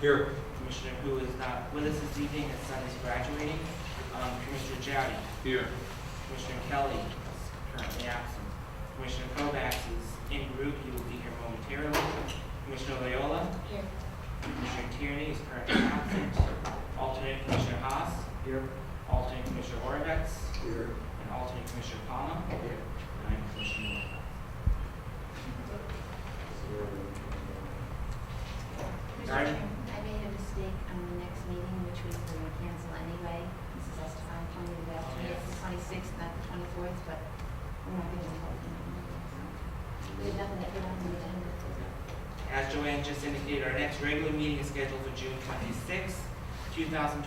Here. Commissioner who is not with us this evening, his son is graduating. Commissioner Jowdy. Here. Commissioner Kelly is currently absent. Commissioner Kovacs is en route. He will be here momentarily. Commissioner Loyola. Here. Commissioner Tierney is currently absent. Alternate Commissioner Haas. Here. Alternate Commissioner Oravets. Here. And alternate Commissioner Palma. Here. And I'm Commissioner Moore. Mr. Chairman, I made a mistake on the next meeting, which we were going to cancel anyway. Mrs. Estefan pointed it out to me. It's the 26th, not the 24th, but we're not going to hold it. There's nothing that put on the agenda. As Joanne just indicated, our next regular meeting is scheduled for June 26th, 2012.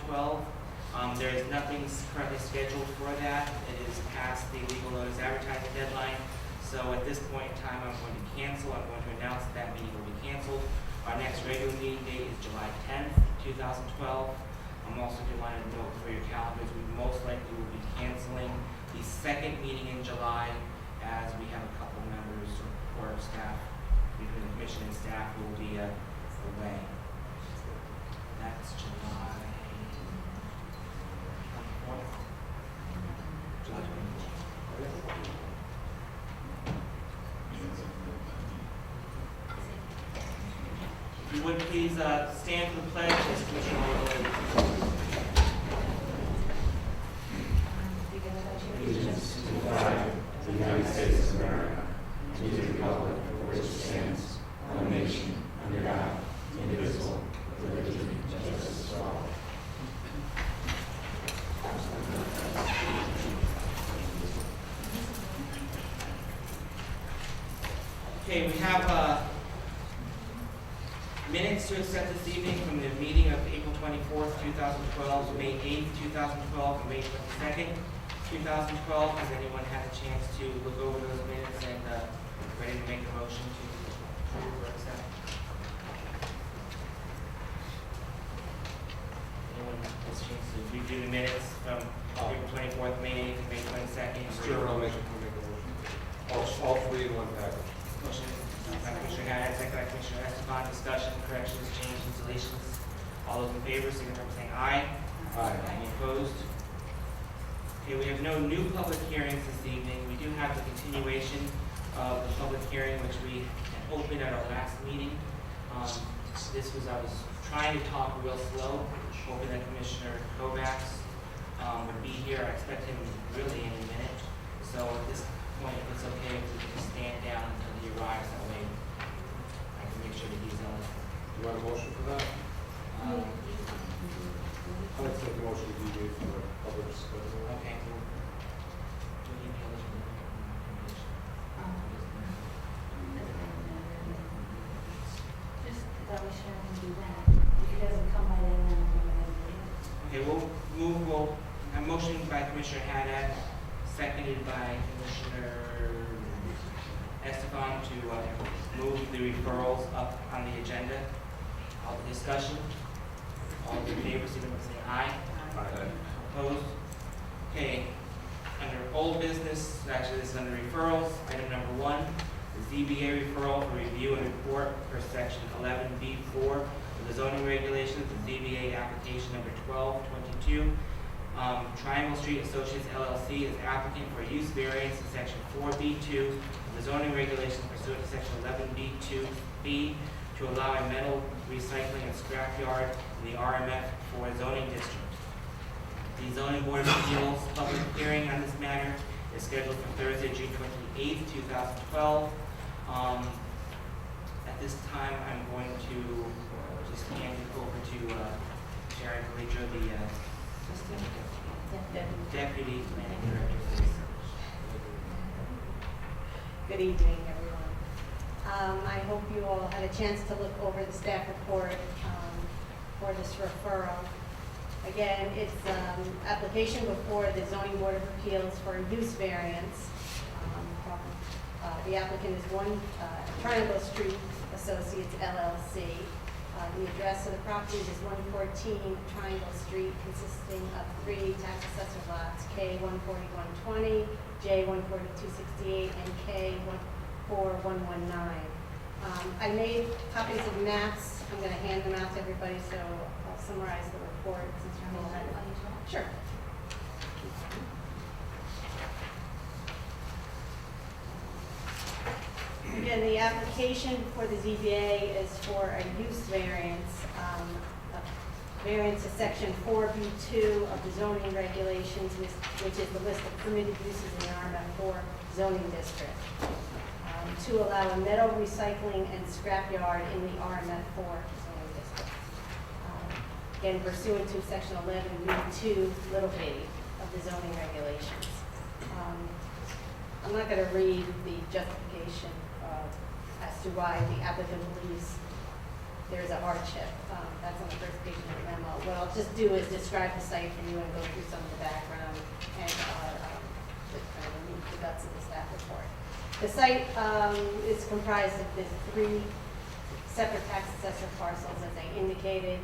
There is nothing currently scheduled for that. It is past the legal notice advertising deadline. So at this point in time, I'm going to cancel. I'm going to announce that meeting will be canceled. Our next regular meeting date is July 10th, 2012. I'm also going to want to note for your calendars, we most likely will be canceling the second meeting in July as we have a couple members or staff, between the commission and staff, who will be away. That's July 24th. July 24th. If you would please stand for the pledge as Commissioner Loyola. Allegiance to the flag of the United States of America, and to the republic for which it stands, one nation, under God, indivisible, with liberty and justice for all. Okay, we have minutes to accept this evening from the meeting of April 24th, 2012, May 8th, 2012, and May 22nd, 2012. Has anyone had a chance to look over those minutes and ready to make a motion to approve or accept? Anyone has a chance to review the minutes from April 24th, May 8th, and May 22nd? Mr. Chairman, I'll make a motion. All three in one package. Motion by Commissioner Haddad, second by Commissioner Estefan. Discussion, corrections, changes, deletions. All those in favor, signify by saying aye. Aye. Any opposed? Okay, we have no new public hearings this evening. We do have the continuation of the public hearing which we had opened at our last meeting. I was trying to talk real slow, hoping that Commissioner Kovacs would be here. I expect him really any minute. So at this point, if it's okay if we can just stand down until he arrives, that way I can make sure that he's on. You want a motion for that? I'd like to make a motion to deviate from the public schedule. Okay. Do we need the other recommendation? Just thought we should have him do that. If he doesn't come by then, I'm going to do it. Okay, we'll a motion by Commissioner Haddad, seconded by Commissioner Estefan to move the referrals up on the agenda. All the discussion. All in favor, signify by saying aye. Aye. Opposed? Okay. Under old business, actually this is under referrals. Item number 1, the ZBA referral for review and report per section 11B4 of the the zoning regulations, the ZBA application number 1222. Triangle Street Associates LLC is applicant for use variance in section 4B2 of the zoning regulations pursuant to section 11B2B to allow a metal recycling and scrapyard in the RMF for zoning district. The zoning board of appeals public hearing on this matter is scheduled for Thursday, June 28th, 2012. At this time, I'm going to just hand it over to Sharon Collegio, the Deputy Planning Director. Good evening, everyone. I hope you all had a chance to look over the staff report for this referral. Again, it's application before the Zoning Board of Appeals for a use variance. The applicant is Triangle Street Associates LLC. The address of the property is 114 Triangle Street, consisting of 3 tax assessor lots, K 14120, J 14268, and K 14119. I made copies of maps. I'm going to hand them out to everybody, so I'll summarize the report since you're all ready. Sure. Again, the application for the ZBA is for a use variance, variance to section 4B2 of the zoning regulations, which is the list of permitted uses in the RMF4 zoning district, to allow a metal recycling and scrapyard in the RMF4 zoning district. Again, pursuant to section 11B2 little b of the zoning regulations. I'm not going to read the justification as to why the applicant believes there is a hardship. That's on the first page of the memo. What I'll just do is describe the site for you and go through some of the background and the guts of the staff report. The site is comprised of the 3 separate tax assessor parcels, as I indicated.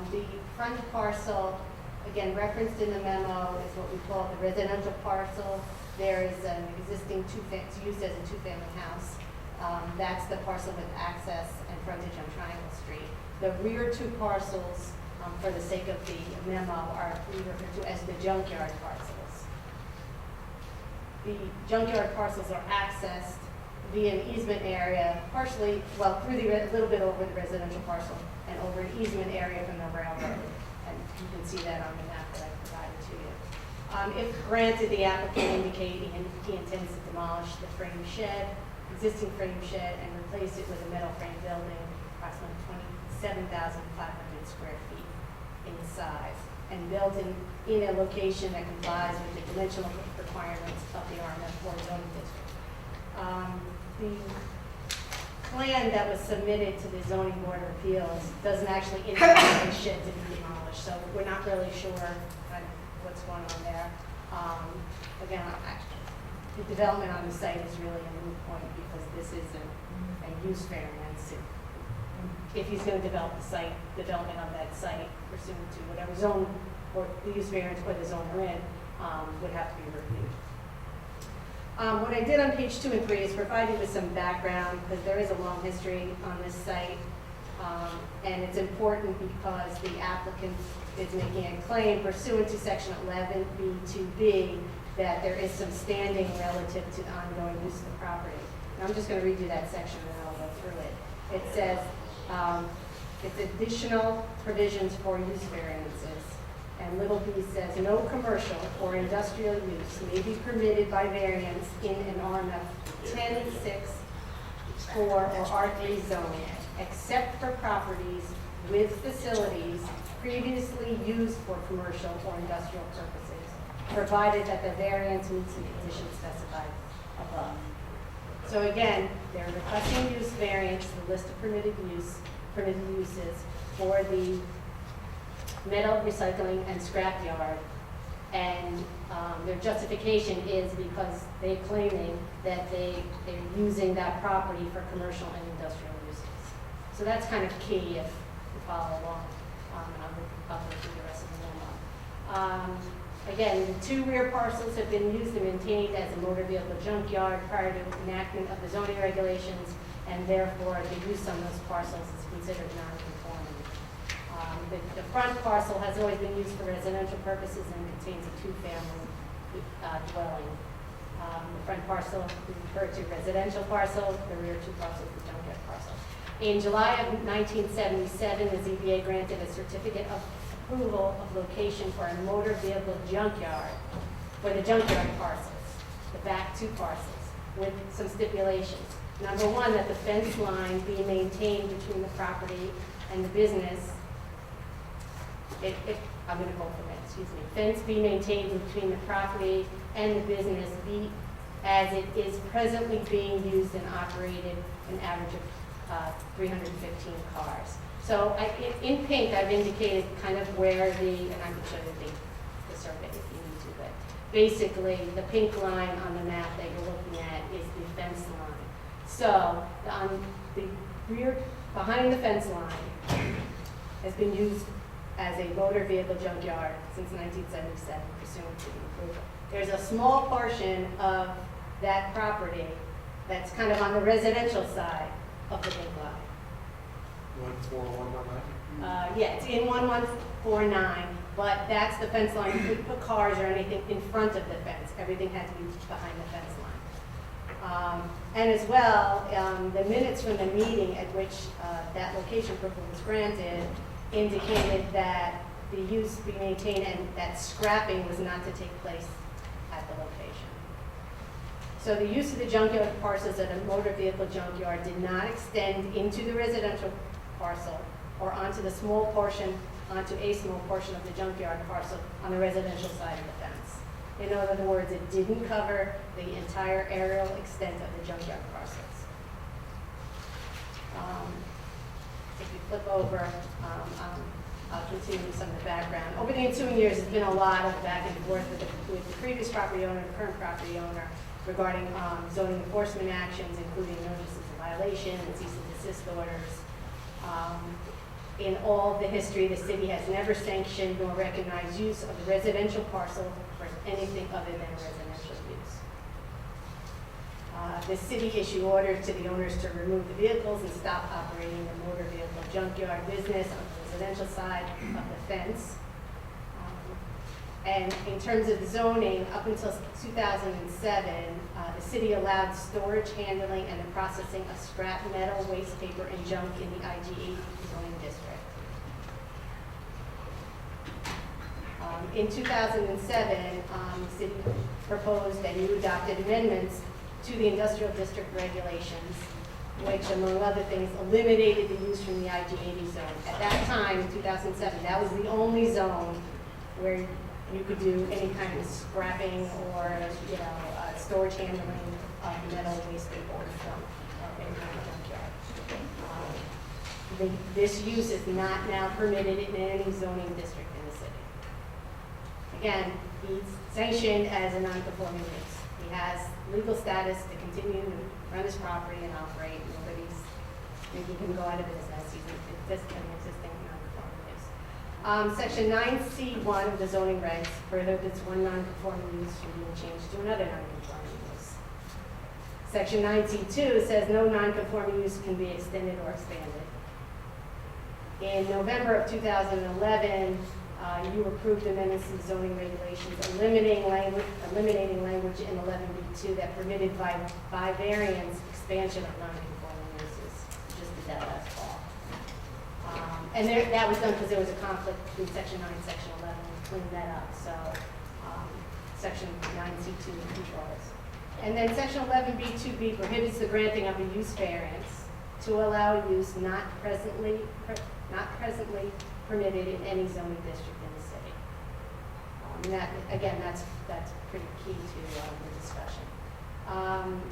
The front parcel, again referenced in the memo, is what we call the residential parcel. There is an existing used as a 2-family house. That's the parcel with access and frontage on Triangle Street. The rear 2 parcels, for the sake of the memo, are we refer to as the junkyard parcels. The junkyard parcels are accessed via an easement area, partially, well, through a little bit over the residential parcel and over an easement area from the railroad. And you can see that on the map that I provided to you. If granted, the applicant indicated he intends to demolish the existing frame shed, and replace it with a metal frame building, approximately 27,500 square feet in size, and built in a location that complies with the dimensional requirements of the RMF4 zoning district. The plan that was submitted to the Zoning Board of Appeals doesn't actually indicate the shed to be demolished, so we're not really sure kind of what's going on there. Again, the development on the site is really a moot point because this is a use variance. If he's going to develop the site, development of that site pursuant to whatever zone or the use variance or the zone we're in would have to be reviewed. What I did on page 2 and 3 is provide you with some background because there is a long history on this site. And it's important because the applicant is making a claim pursuant to section 11B2B that there is some standing relative to the ongoing use of the property. And I'm just going to read you that section and then I'll go through it. It says, it's additional provisions for use variances. And little b says, no commercial or industrial use may be permitted by variance in an RMF 10-6, 4, or R3 zone, except for properties with facilities previously used for commercial or industrial purposes, provided that the variance meets the conditions specified above. So again, they're requesting use variance, the list of permitted uses for the metal recycling and scrapyard, and their justification is because they're claiming that they're using that property for commercial and industrial uses. So that's kind of key if you follow along. I'll go through the rest of the memo. Again, the 2 rear parcels have been used and maintained as a motor vehicle junkyard prior to enactment of the zoning regulations, and therefore the use on those parcels is considered non-conforming. The front parcel has always been used for residential purposes and contains a two-family dwelling. The front parcel we refer to residential parcel, the rear two parcels the junkyard parcel. In July of 1977, the ZBA granted a certificate of approval of location for a motor vehicle junkyard for the junkyard parcels, the back two parcels, with some stipulations. Number one, that the fence line be maintained between the property and the business. I'm going to call for that, excuse me. Fence be maintained between the property and the business be as it is presently being used and operated an average of 315 cars. So in pink, I've indicated kind of where and I can show you the survey if you need to, but basically the pink line on the map that you're looking at is the fence line. So on the rear, behind the fence line has been used as a motor vehicle junkyard since 1977 pursuant to the approval. There's a small portion of that property that's kind of on the residential side of the pink line. 14119? Yeah, it's in 1149, but that's the fence line. You couldn't put cars or anything in front of the fence. Everything had to be behind the fence line. And as well, the minutes from the meeting at which that location approval was granted indicated that the use be maintained and that scrapping was not to take place at the location. So the use of the junkyard parcels at a motor vehicle junkyard did not extend into the residential parcel or onto a small portion of the junkyard parcel on the residential side of the fence. In other words, it didn't cover the entire aerial extent of the junkyard parcels. If you flip over, I'll continue with some of the background. Over the ensuing years, there's been a lot of back and forth with the previous property owner, the current property owner, regarding zoning enforcement actions, including notices of violation and cease and desist orders. In all the history, the city has never sanctioned nor recognized use of the residential parcel for anything other than residential use. The city issued orders to the owners to remove the vehicles and stop operating the motor vehicle junkyard business on the residential side of the fence. And in terms of the zoning, up until 2007, the city allowed storage, handling, and the processing of scrap metal, waste paper, and junk in the IG-8 zoning district. In 2007, the city proposed and you adopted amendments to the industrial district regulations, which, among other things, eliminated the use from the IG-80 zone. At that time, in 2007, that was the only zone where you could do any kind of scrapping or, storage handling of metal, waste paper, or junk, or any kind of junkyard. This use is not now permitted in any zoning district in the city. Again, he's sanctioned as a non-conforming use. He has legal status to continue to run his property and operate. Nobody's thinking he can go out of business. He's an existing non-conforming use. Section 9C1 of the zoning regs prohibits one non-conforming use from being changed to another non-conforming use. Section 9C2 says no non-conforming use can be extended or expanded. In November of 2011, you approved amendments to the zoning regulations eliminating language in 11B2 that permitted by variance expansion of non-conforming uses. Just did that last fall. And that was done because there was a conflict between Section 9 and Section 11. We cleaned that up. So Section 9C2 controls. And then Section 11B2B prohibits the granting of a use variance to allow use not presently permitted in any zoning district in the city. And that, again, that's pretty key to the discussion.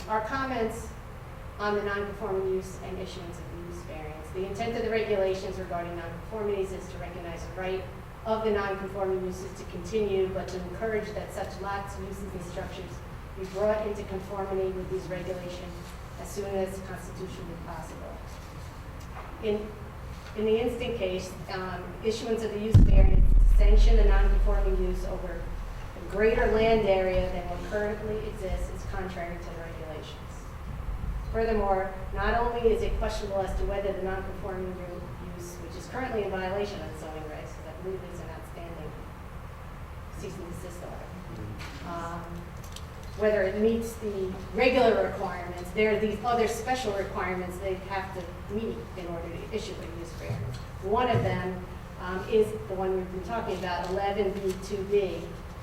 Our comments on the non-conforming use and issuance of the use variance. The intent of the regulations regarding non-conformities is to recognize the right of the non-conforming uses to continue, but to encourage that such lots, uses, and structures be brought into conformity with these regulations as soon as constitutionally possible. In the instant case, issuance of the use variance to sanction a non-conforming use over a greater land area than what currently exists is contrary to the regulations. Furthermore, not only is it questionable as to whether the non-conforming use use, which is currently in violation of the zoning regs, because I believe there's an outstanding cease and desist order. Whether it meets the regular requirements, there are these other special requirements they have to meet in order to issue a use variance. One of them is the one we've been talking about, 11B2B,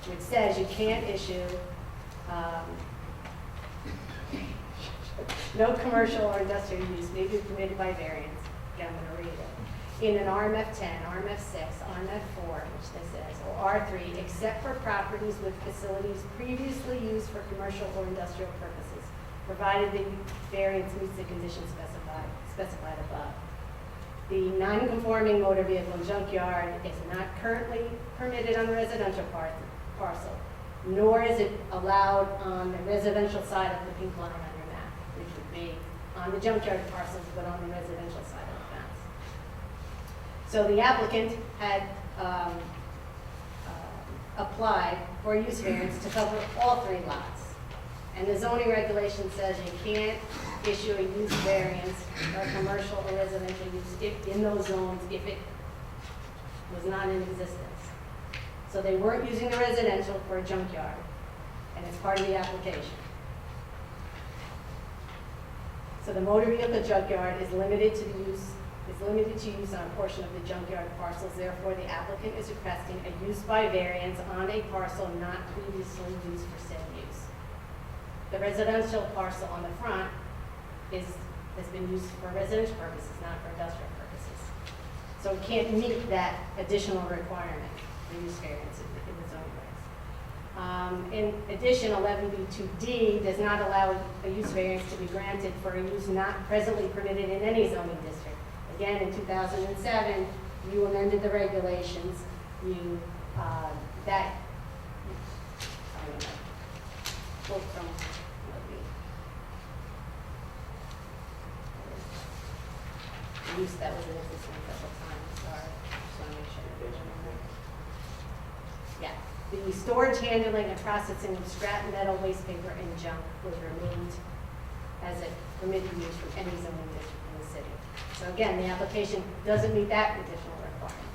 which says you can't issue no commercial or industrial use may be permitted by variance. Again, I'm going to read it. In an RMF 10, RMF 6, RMF 4, which this is, or R3, except for properties with facilities previously used for commercial or industrial purposes, provided the variance meets the conditions specified above. The non-conforming motor vehicle junkyard is not currently permitted on the residential parcel, nor is it allowed on the residential side of the pink line on your map, which would be on the junkyard parcels, but on the residential side of the fence. So the applicant had applied for a use variance to cover all 3 lots. And the zoning regulation says you can't issue a use variance for commercial or residential use if, in those zones if it was not in existence. So they weren't using the residential for a junkyard, and it's part of the application. So the motor vehicle junkyard is limited to use on a portion of the junkyard parcels. Therefore, the applicant is requesting a use by variance on a parcel not previously used for said use. The residential parcel on the front has been used for residential purposes, not for industrial purposes. So it can't meet that additional requirement for use variance in the zoning regs. In addition, 11B2D does not allow a use variance to be granted for a use not presently permitted in any zoning district. Again, in 2007, you amended the regulations. Quote from the use that was in existence at the time. Sorry, just want to make sure. Yeah, the storage, handling, and processing of scrap metal, waste paper, and junk was removed as a permitted use from any zoning district in the city. So again, the application doesn't meet that additional requirement.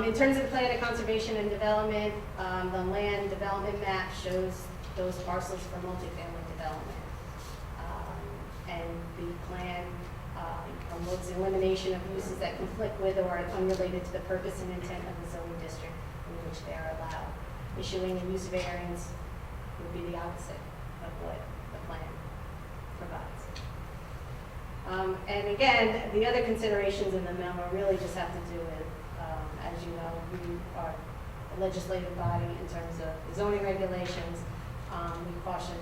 In terms of the plan of conservation and development, the land development map shows those parcels for multifamily development. And the plan promotes elimination of uses that conflict with or are unrelated to the purpose and intent of the zoning district in which they are allowed. Issuing a use variance would be the opposite of what the plan provides. And again, the other considerations in the memo really just have to do with, as you know, we are a legislative body in terms of the zoning regulations. We caution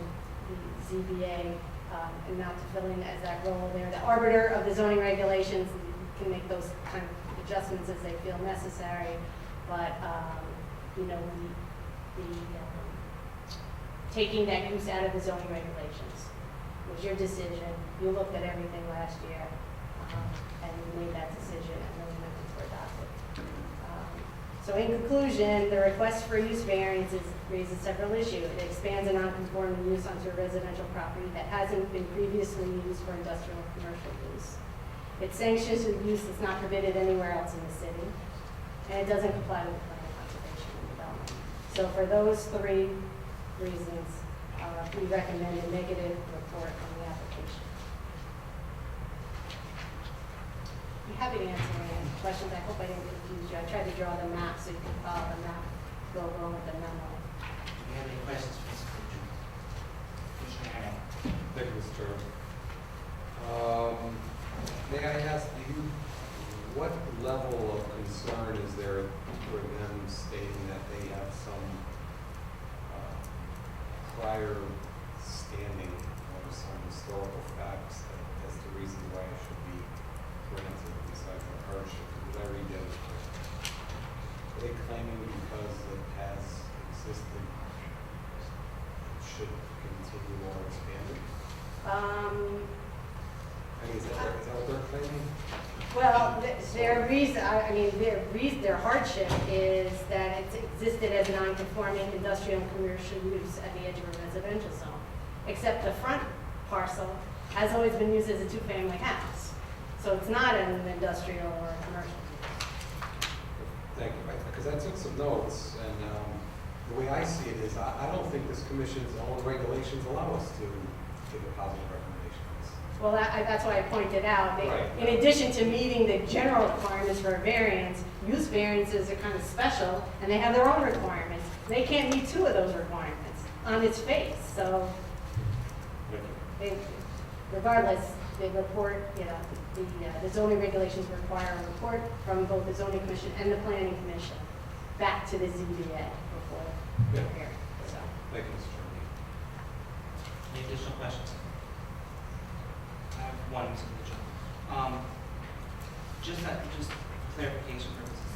the ZBA and not to fill in as that role. They're the arbiter of the zoning regulations. You can make those kind of adjustments as they feel necessary. But, you know, taking that use out of the zoning regulations was your decision. You looked at everything last year, and you made that decision, and those amendments were adopted. So in conclusion, the request for use variances raises several issues. It expands a non-conforming use onto a residential property that hasn't been previously used for industrial or commercial use. It sanctions a use that's not permitted anywhere else in the city, and it doesn't comply with the plan of conservation and development. So for those 3 reasons, we recommend a negative report on the application. I'm happy to answer any questions. I hope I didn't confuse you. I tried to draw the map so you can follow the map, go along with the memo. Do you have any questions for Mr. Kuchar? Commissioner Arnold? Thank you, Mr. Chairman. May I ask you, what level of concern is there for them stating that they have some prior standing or some historical facts that that's the reason why it should be granted besides the hardship? Did I read that? Are they claiming because it has existed, it should continue or expand? I mean, is that what they're claiming? Well, their hardship is that it's existed as non-conforming industrial and commercial use at the edge of a residential zone, except the front parcel has always been used as a 2-family house. So it's not an industrial or a commercial. Thank you, because I took some notes, and the way I see it is, I don't think this commission's own regulations allow us to give a positive recommendation on this. Well, that's why I pointed out, Right. in addition to meeting the general requirements for a variance, use variances are kind of special, and they have their own requirements. They can't meet two of those requirements on its face, so regardless, the report, the zoning regulations require a report from both the zoning commission and the planning commission back to the ZBA before Yeah. hearing, so. Thank you, Mr. Chairman. Any additional questions? I have one, Mr. Mitchell. Just clarification purposes,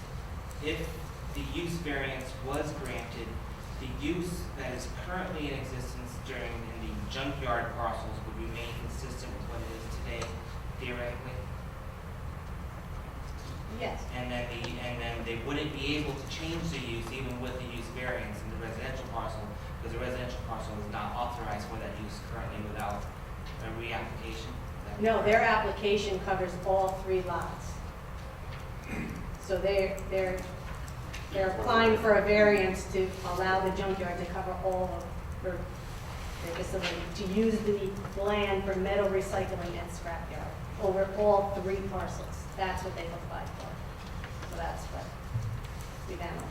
if the use variance was granted, the use that is currently in existence in the junkyard parcels would remain consistent with what it is today, theoretically? Yes. And then they wouldn't be able to change the use even with the use variance in the residential parcel, because the residential parcel is not authorized for that use currently without a reapplication? No, their application covers all 3 lots. So they're applying for a variance to allow the junkyard to cover all of their facility, to use the land for metal recycling and scrapyard over all 3 parcels. That's what they've applied for. So that's what we've analyzed.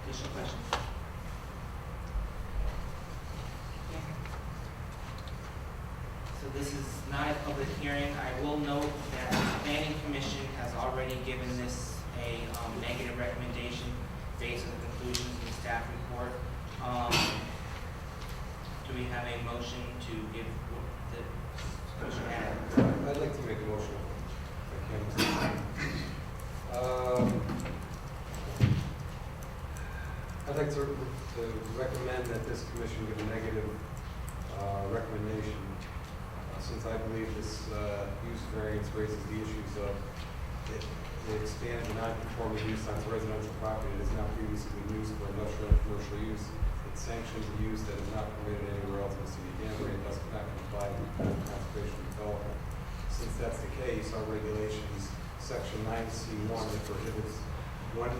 Additional questions? So this is not a public hearing. I will note that the planning commission has already given this a negative recommendation based on the conclusions in the staff report. Do we have a motion to give the commission I'd like to make a motion. If I can, Mr. Chairman. I'd like to recommend that this commission give a negative recommendation, since I believe this use variance raises the issues of it expands the non-conforming use onto residential property that has not previously been used for industrial and commercial use. It sanctions a use that is not permitted anywhere else in the city of Danbury and thus cannot comply with conservation development. Since that's the case, our regulations, section 9C1, that prohibits one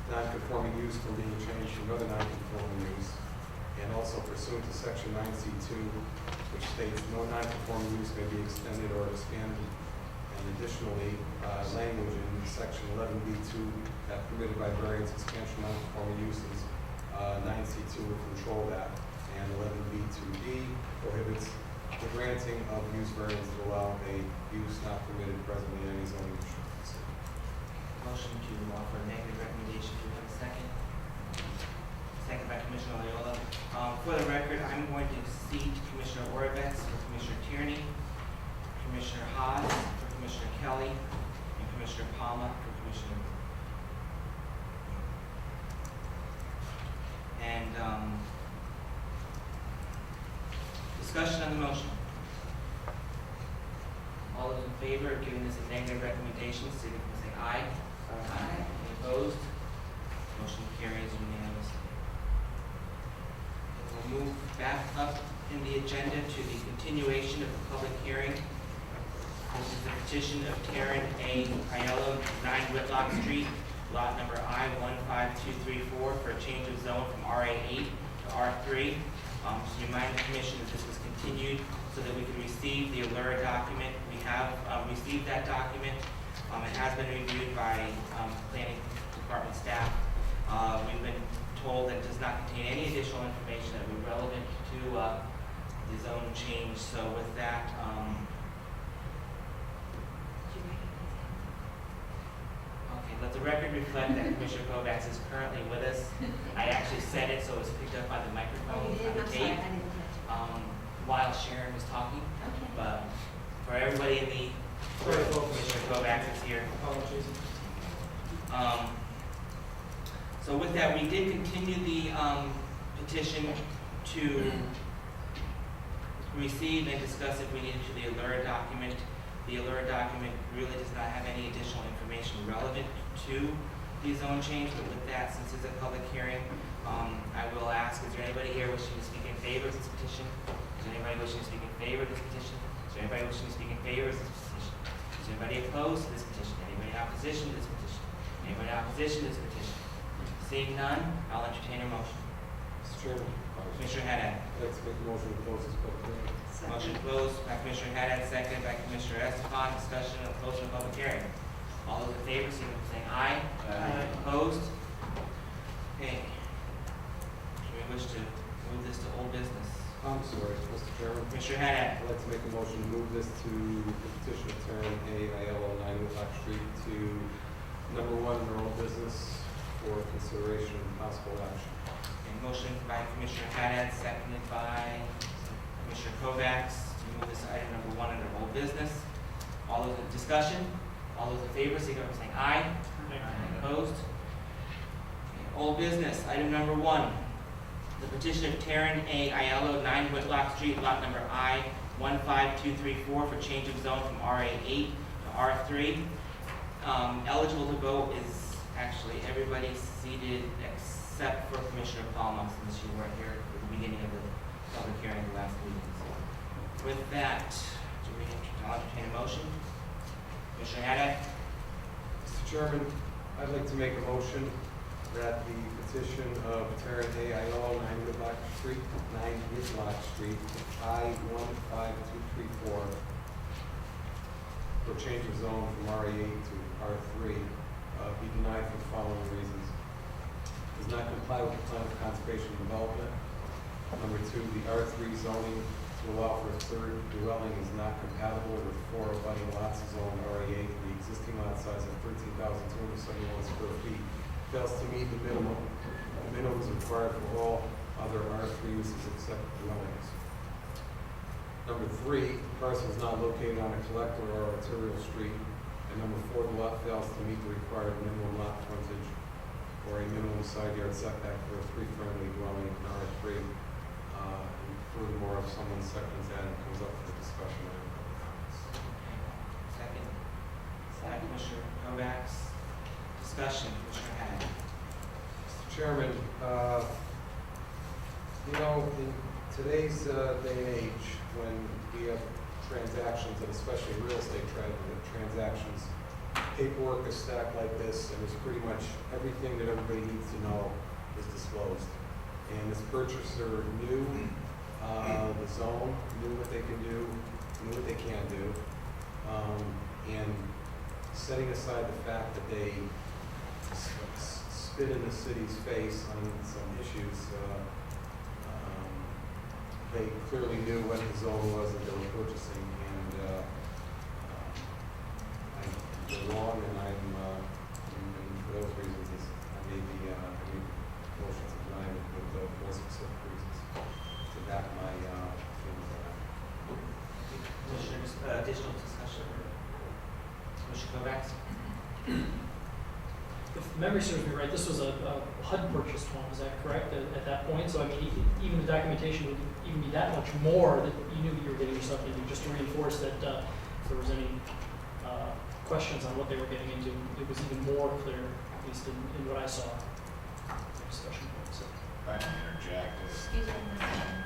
non-conforming use from being changed to another non-conforming use, and also pursuant to section 9C2, which states no non-conforming use may be extended or expanded. And additionally, language in section 11B2 that permitted by variance expansion of non-conforming uses, 9C2 will control that, and 11B2D prohibits the granting of use variance to allow a use not permitted presently in any zoning district. motion to offer a negative recommendation? Do we have a second? Second by Commissioner Loyola. For the record, I'm going to cede to Commissioner Oravets for Commissioner Tierney, Commissioner Haas for Commissioner Kelly, and Commissioner Palma for Commissioner. And discussion on the motion. All those in favor of giving this a negative recommendation, signify by saying aye. Aye. Any opposed? Motion carries unanimously. We'll move back up in the agenda to the continuation of the public hearing. This is the petition of Karen A. Aiello, 9 Whitlock Street, lot number I-15234, for a change of zone from RA8 to R3. Just remind the commission that this was continued so that we could receive the Allura document. We have received that document. It has been reviewed by planning department staff. We've been told that it does not contain any additional information that would be relevant to the zone change. So with that, okay, let the record reflect that Commissioner Kovacs is currently with us. I actually said it so it was picked up by the microphone on the I'm sorry, I tape didn't catch it. while Sharon was talking. Okay. But for everybody in the Commissioner Kovacs is here. So with that, we did continue the petition to receive and discuss if we needed to the Allura document. The Allura document really does not have any additional information relevant to the zone change, but with that, since it's a public hearing, I will ask, is there anybody here wishing to speak in favor of this petition? Is there anybody wishing to speak in favor of this petition? Is there anybody wishing to speak in favor of this petition? Is there anybody opposed to this petition? Anybody in opposition to this petition? Anybody in opposition to this petition? Seeing none, I'll entertain a motion. Mr. Chairman, Commissioner Haddad. I'd like to make a motion to close this public hearing. Motion closed by Commissioner Haddad, seconded by Commissioner Estefan. Discussion of closing the public hearing. All those in favor, signify by saying aye. Aye. Opposed? Okay. Do we wish to move this to old business? I'm sorry, Mr. Chairman. Commissioner Haddad. I'd like to make a motion to move this to the petition of turn AILO 9 Whitlock Street to number 1 in our old business for consideration and possible action. A motion by Commissioner Haddad, seconded by Commissioner Kovacs to move this item number 1 under old business. All those in discussion? All those in favor, signify by saying aye. Opposed? Okay, old business, item number 1. The petition of Taryn A. Aiello, 9 Whitlock Street, lot number I-15234 for change of zone from RA8 to R3. Eligible to vote is actually everybody seated except for Commissioner Palma, since you weren't here at the beginning of the public hearing the last meeting. So with that, I'll entertain a motion. Commissioner Haddad. Mr. Chairman, I'd like to make a motion that the petition of Taryn A. Aiello, 9 Whitlock Street, I-15234, for change of zone from RA8 to R3, be denied for the following reasons. Does not comply with the plan of conservation and development. Number 2, the R3 zoning to allow for a third dwelling is not compatible with 4 abutting lots zoned RA8. The existing lot size of 13,271 square feet fails to meet the minimums required for all other R3 uses except dwellings. Number 3, the parcel is not located on a collector or arterial street. And number 4, the lot fails to meet the required minimum lot frontage or a minimum side yard setback for a 3-family dwelling in R3. And furthermore, if someone seconds that, it comes up for discussion. I have no comments. Second. Commissioner Kovacs. Discussion, Commissioner Haddad. Mr. Chairman, in today's day and age, when we have transactions, and especially real estate transactions, paperwork is stacked like this, and there's pretty much everything that everybody needs to know is disclosed. And this purchaser knew the zone, knew what they can do, knew what they can't do, and setting aside the fact that they spit in the city's face on some issues, they clearly knew what the zone was that they were purchasing, and they're wrong, and and for those reasons, I made the motion to deny it with the more specific reasons to back my feelings on that. Commissioner, additional discussion. Commissioner Kovacs. If memory serves me right, this was a HUD purchased home, is that correct, at that point? So I mean, even the documentation would even be that much more that you knew you were getting yourself into, just to reinforce that if there was any questions on what they were getting into, it was even more clear, at least in what I saw. Discussion points. So. If I can interject, Excuse me, Mr. Chairman.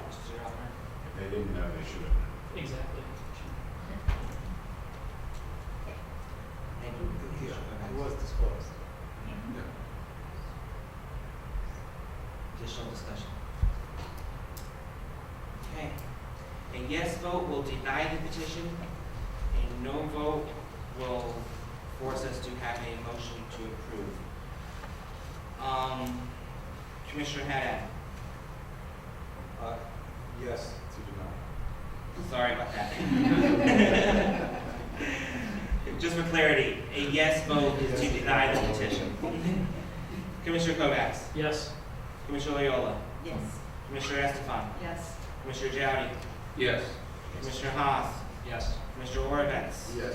Mr. Altman. if they didn't know, they should have known. Exactly. Thank you. It was disclosed. Additional discussion. Okay. A yes vote will deny the petition. A no vote will force us to have a motion to approve. Commissioner Haddad. Yes to deny. Sorry about that. Just for clarity, a yes vote is to deny the petition. Commissioner Kovacs. Yes. Commissioner Loyola. Yes. Commissioner Estefan. Yes. Commissioner Jowdy. Yes. Commissioner Haas. Yes. Commissioner Orovets. Yes.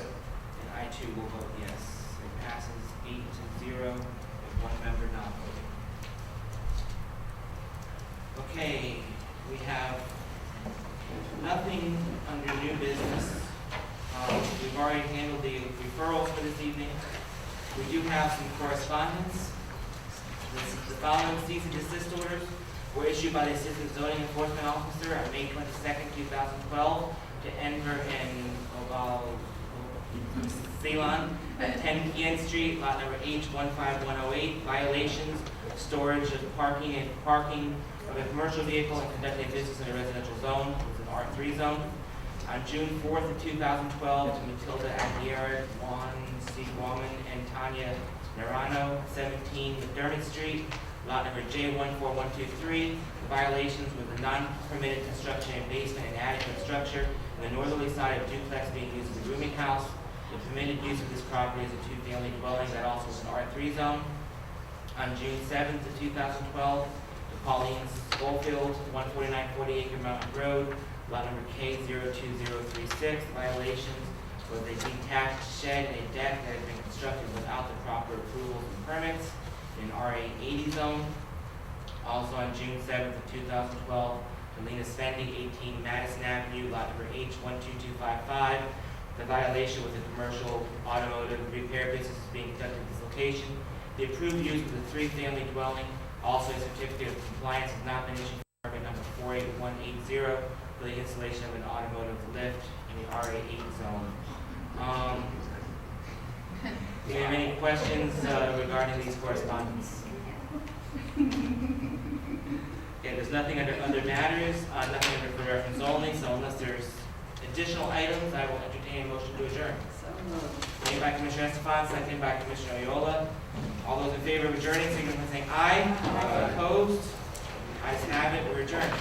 And I too will vote yes. It passes 8-0 with 1 member not voting. Okay, we have nothing under new business. we've already handled the referrals for this evening. We do have some correspondence. The following cease and desist orders were issued by the Assistant Zoning Enforcement Officer on May 22nd, 2012 to Enver and Ceylon at 10 Kien Street, lot number H15108, violations, storage of parking of a commercial vehicle and conducting business in a residential zone, it was an R3 zone. On June 4th of 2012, to Matilda Aguirre, Juan C. Guaman, and Tanya Narano, 17 McDermott Street, lot number J14123. The violations were the non-permitted construction in basement and attic of structure on the northerly side of duplex being used as a rooming house. The permitted use of this property is a two-family dwelling that also is an R3 zone. On June 7th of 2012, to Pauline Schofield, 149 40 Acre Mountain Road, lot number K02036, violations was a detached shed and a deck that had been constructed without the proper approvals and permits in RA80 zone. Also on June 7th of 2012, to Lena Spendy, 18 Madison Avenue, lot number H12255. The violation was a commercial automotive repair business being conducted at this location. The approved use was a three-family dwelling. Also, a certificate of compliance has not been issued for permit number 48180 for the installation of an automotive lift in the RA8 zone. Do you have any questions regarding these correspondence? Okay, there's nothing under other matters, nothing under for reference only, so unless there's additional items, I will entertain a motion to adjourn. Made by Commissioner Estefan, seconded by Commissioner Oyola. All those in favor of adjourning, signify by saying aye. Opposed? Ayes have it, we're adjourned.